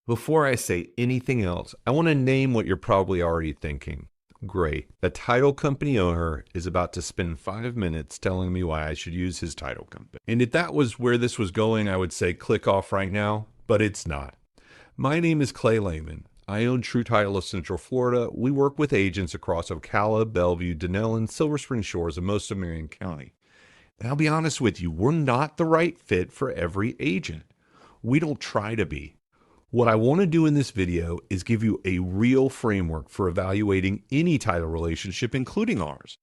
Before I say anything else, I want to name what you're probably already thinking. Great. The title company owner is about to spend 5 minutes telling me why I should use his title company. And if that was where this was going, I would say click off right now, but it's not. My name is Clay Lehman. I own True Title of Central Florida. We work with agents across Ocala, Belleview, Dunnellon, Silver Spring Shores, and most of Marion County. And I'll be honest with you, we're not the right fit for every agent. We don't try to be. What I want to do in this video is give you a real framework for evaluating any title relationship, including ours.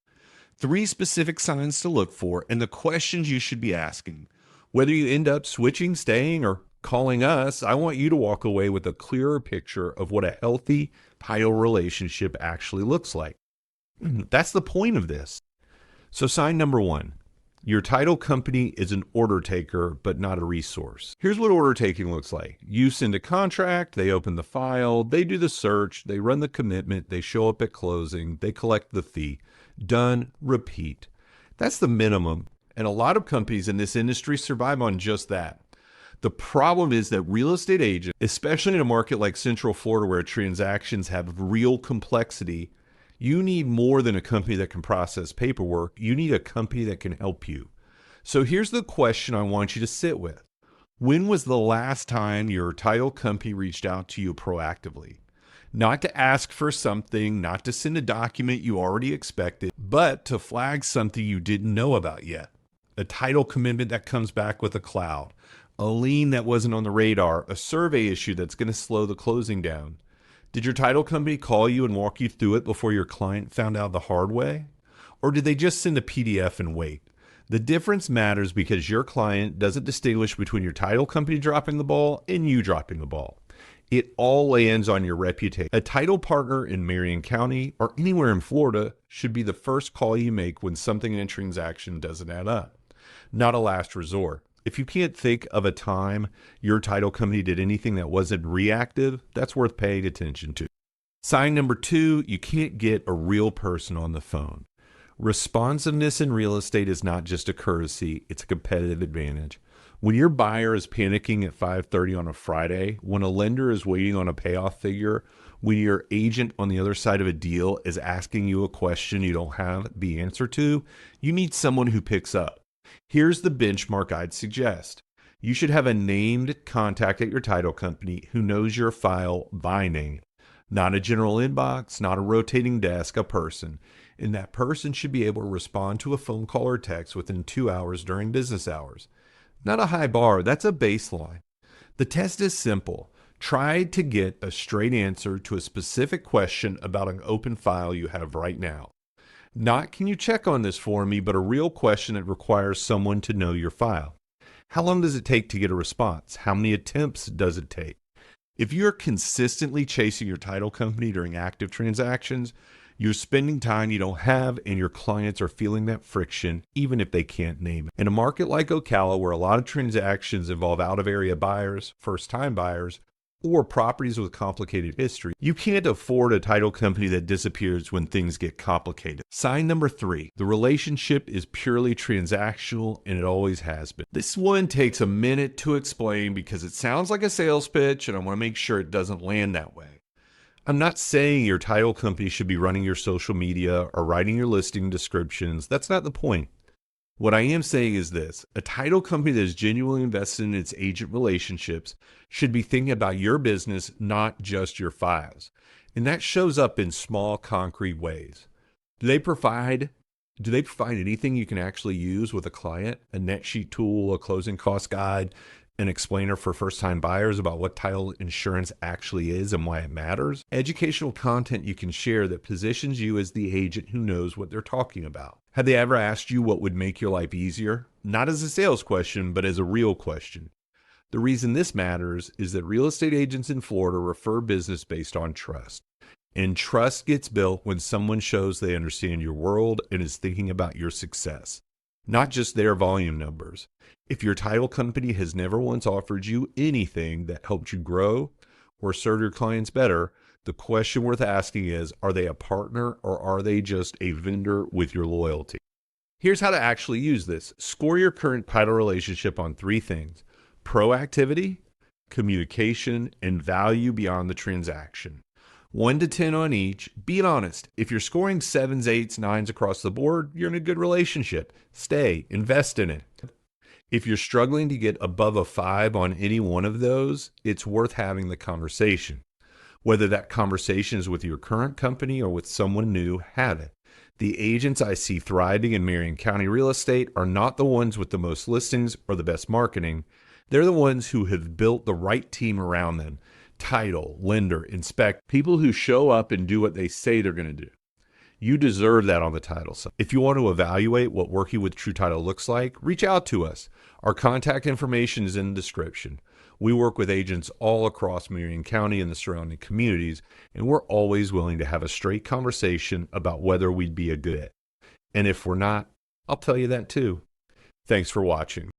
3 specific signs to look for and the questions you should be asking. Whether you end up switching, staying, or calling us, I want you to walk away with a clearer picture of what a healthy title relationship actually looks like. That's the point of this. So sign number 1. Your title company is an order taker, but not a resource. Here's what order taking looks like. You send a contract, they open the file, they do the search, they run the commitment, they show up at closing, they collect the fee. Done, repeat. That's the minimum, and a lot of companies in this industry survive on just that. The problem is that real estate agents, especially in a market like Central Florida where transactions have real complexity, you need more than a company that can process paperwork. You need a company that can help you. So here's the question I want you to sit with. When was the last time your title company reached out to you proactively? Not to ask for something, not to send a document you already expected, but to flag something you didn't know about yet. A title commitment that comes back with a cloud, a lien that wasn't on the radar, a survey issue that's going to slow the closing down. Did your title company call you and walk you through it before your client found out the hard way? Or did they just send a PDF and wait? The difference matters because your client doesn't distinguish between your title company dropping the ball and you dropping the ball. It all lands on your reputation. A title partner in Marion County or anywhere in Florida should be the first call you make when something in a transaction doesn't add up, not a last resort. If you can't think of a time your title company did anything that wasn't reactive, that's worth paying attention to. Sign number 2, you can't get a real person on the phone. Responsiveness in real estate is not just a courtesy, it's a competitive advantage. When your buyer is panicking at 5:30 on a Friday, when a lender is waiting on a payoff figure, when your agent on the other side of a deal is asking you a question you don't have the answer to, you need someone who picks up. Here's the benchmark I'd suggest. You should have a named contact at your title company who knows your file by name. Not a general inbox, not a rotating desk, a person. And that person should be able to respond to a phone call or text within 2 hours during business hours. Not a high bar, that's a baseline. The test is simple. Try to get a straight answer to a specific question about an open file you have right now. Not can you check on this for me, but a real question that requires someone to know your file. How long does it take to get a response? How many attempts does it take? If you're consistently chasing your title company during active transactions, you're spending time you don't have and your clients are feeling that friction even if they can't name it. In a market like Ocala where a lot of transactions involve out-of-area buyers, first-time buyers, or properties with complicated history, you can't afford a title company that disappears when things get complicated. Sign number 3, the relationship is purely transactional and it always has been. This one takes a minute to explain because it sounds like a sales pitch and I want to make sure it doesn't land that way. I'm not saying your title company should be running your social media or writing your listing descriptions. That's not the point. What I am saying is this, a title company that is genuinely invested in its agent relationships should be thinking about your business, not just your files. And that shows up in small, concrete ways. Do they provide anything you can actually use with a client? A net sheet tool, a closing cost guide, an explainer for first-time buyers about what title insurance actually is and why it matters? Educational content you can share that positions you as the agent who knows what they're talking about. Have they ever asked you what would make your life easier? Not as a sales question, but as a real question. The reason this matters is that real estate agents in Florida refer business based on trust. And trust gets built when someone shows they understand your world and is thinking about your success, not just their volume numbers. If your title company has never once offered you anything that helped you grow or serve your clients better, the question worth asking is, are they a partner or are they just a vendor with your loyalty? Here's how to actually use this. Score your current title relationship on 3 things: proactivity, communication, and value beyond the transaction. 1 to 10 on each. Be honest. If you're scoring 7s, 8s, 9s across the board, you're in a good relationship. Stay, invest in it. If you're struggling to get above a 5 on any one of those, it's worth having the conversation. Whether that conversation is with your current company or with someone new, have it. The agents I see thriving in Marion County real estate are not the ones with the most listings or the best marketing. They're the ones who have built the right team around them. Title, lender, inspect, people who show up and do what they say they're going to do. You deserve that on the title side. If you want to evaluate what working with True Title looks like, reach out to us. Our contact information is in the description. We work with agents all across Marion County and the surrounding communities, and we're always willing to have a straight conversation about whether we'd be a good fit. And if we're not, I'll tell you that too. Thanks for watching.